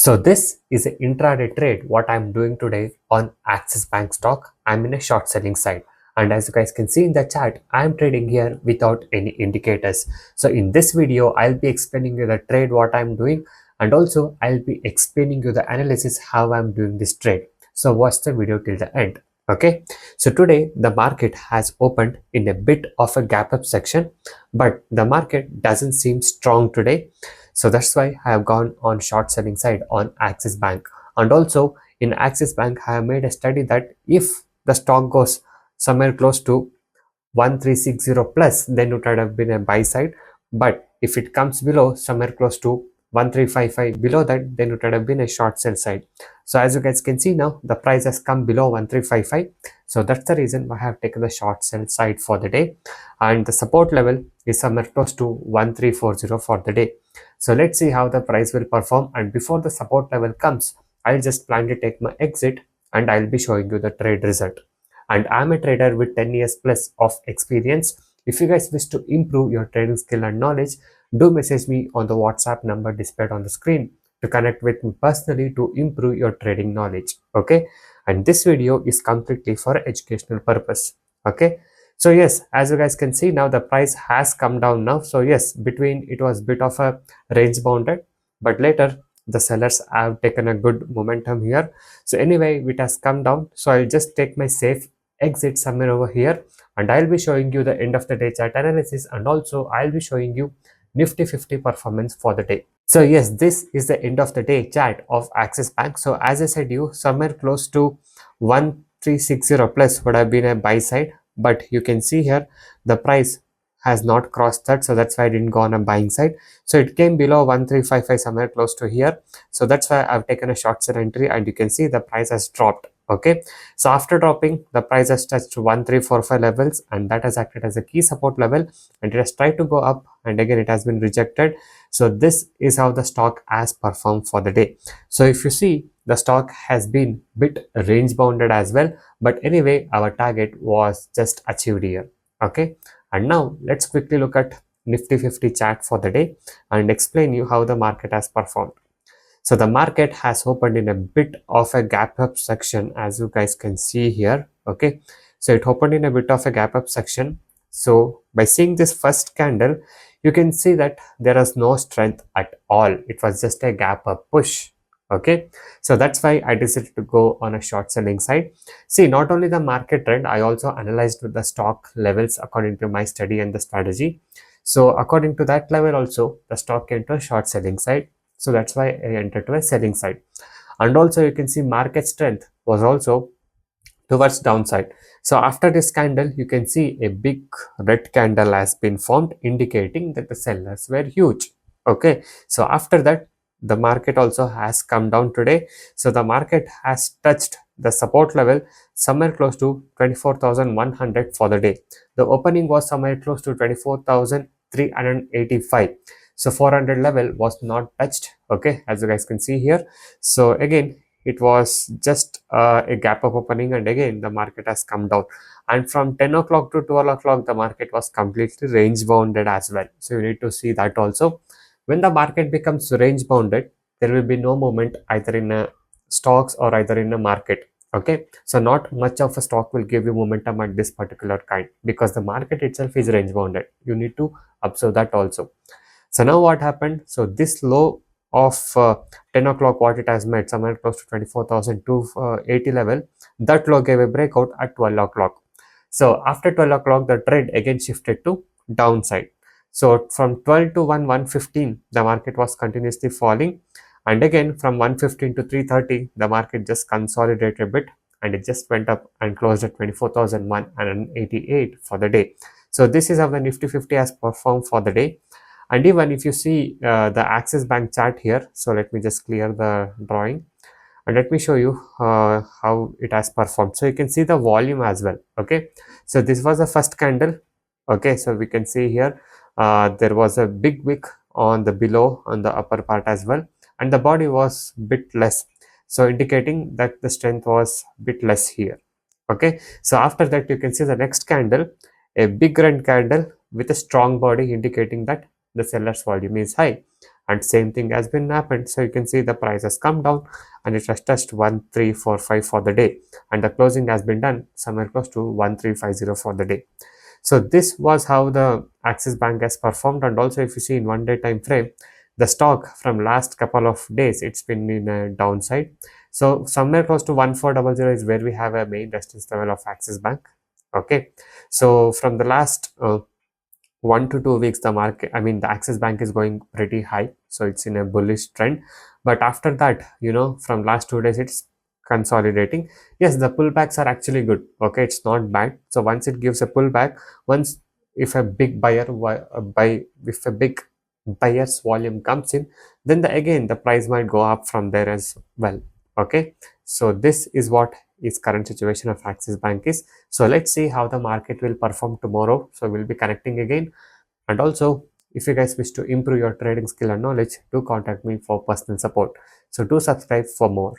So this is an intraday trade. What I'm doing today on Axis Bank stock, I'm in a short selling side. And as you guys can see in the chart, I'm trading here without any indicators. So in this video, I'll be explaining you the trade, what I'm doing, and also I'll be explaining you the analysis, how I'm doing this trade. So watch the video till the end. Okay. So today the market has opened in a bit of a gap up section, but the market doesn't seem strong today. So that's why I have gone on short selling side on Axis Bank. And also in Axis Bank, I have made a study that if the stock goes somewhere close to 1360 plus, then it would have been a buy side. But if it comes below somewhere close to 1355 below that, then it would have been a short sell side. So as you guys can see now, the price has come below 1355. So that's the reason why I have taken the short sell side for the day. And the support level is somewhere close to 1340 for the day. So let's see how the price will perform. And before the support level comes, I'll just plan to take my exit and I'll be showing you the trade result. And I'm a trader with 10 years plus of experience. If you guys wish to improve your trading skill and knowledge, do message me on the WhatsApp number displayed on the screen to connect with me personally to improve your trading knowledge. Okay, and this video is completely for educational purpose. Okay, so yes, as you guys can see now, the price has come down now. So yes, between it was bit of a range bounded, but later the sellers have taken a good momentum here. So anyway, it has come down. So I'll just take my safe exit somewhere over here, and I'll be showing you the end of the day chart analysis, and also I'll be showing you Nifty 50 performance for the day. So yes, this is the end of the day chart of Axis Bank. So as I said, you somewhere close to 1360 plus would have been a buy side, but you can see here the price has not crossed that, so that's why I didn't go on a buying side. So it came below 1355 somewhere close to here, so that's why I've taken a short sell entry, and you can see the price has dropped. Okay, so after dropping, the price has touched 1345 levels, and that has acted as a key support level, and it has tried to go up, and again it has been rejected. So this is how the stock has performed for the day. So if you see, the stock has been bit range bounded as well, but anyway our target was just achieved here. Okay, and now let's quickly look at Nifty 50 chart for the day and explain you how the market has performed. So the market has opened in a bit of a gap up section, as you guys can see here. Okay, so it opened in a bit of a gap up section. So by seeing this first candle, you can see that there is no strength at all. It was just a gap up push. Okay, so that's why I decided to go on a short selling side. See, not only the market trend, I also analyzed the stock levels according to my study and the strategy. So according to that level also, the stock came to a short selling side. So that's why I entered to a selling side. And also you can see market strength was also towards downside. So after this candle, you can see a big red candle has been formed, indicating that the sellers were huge. Okay, so after that, the market also has come down today. So the market has touched the support level somewhere close to 24,100 for the day. The opening was somewhere close to 24,385. So 400 level was not touched. Okay, as you guys can see here. So again, it was just a gap up opening, and again the market has come down, and from 10 o'clock to 12 o'clock the market was completely range bounded as well. So you need to see that also. When the market becomes range bounded, there will be no movement either in a stocks or either in a market. Okay, so not much of a stock will give you momentum at this particular kind, because the market itself is range bounded. You need to observe that also. So now what happened? So this low of 10 o'clock, what it has made somewhere close to 24,280 level, that low gave a breakout at 12 o'clock. So after 12 o'clock, the trend again shifted to downside. So from 12 to 115, the market was continuously falling, and again from 115 to 330, the market just consolidated a bit, and it just went up and closed at 24,188 for the day. So this is how the Nifty 50 has performed for the day. And even if you see the Axis Bank chart here, so let me just clear the drawing and let me show you how it has performed. So you can see the volume as well. Okay, so this was the first candle. Okay, so we can see here there was a big wick on the below on the upper part as well, and the body was bit less, so indicating that the strength was bit less here. Okay, so after that you can see the next candle, a big red candle with a strong body, indicating that the seller's volume is high. and same thing has been happened. So you can see the price has come down and it has touched 1345 for the day, and the closing has been done somewhere close to 1350 for the day. So this was how the Axis Bank has performed. And also if you see in 1 day time frame, the stock from last couple of days, it's been in a downside. So somewhere close to 1400 is where we have a main resistance level of Axis Bank. Okay, so from the last 1 to 2 weeks, the market, I mean the Axis Bank is going pretty high, so it's in a bullish trend. But after that, from last 2 days, it's consolidating. Yes, the pullbacks are actually good. Okay, it's not bad. So once it gives a pullback, once if a big if a big buyer's volume comes in, then again the price might go up from there as well. Okay, so this is what is current situation of Axis Bank is. So let's see how the market will perform tomorrow. So we'll be connecting again. And also, if you guys wish to improve your trading skill and knowledge, do contact me for personal support. So do subscribe for more.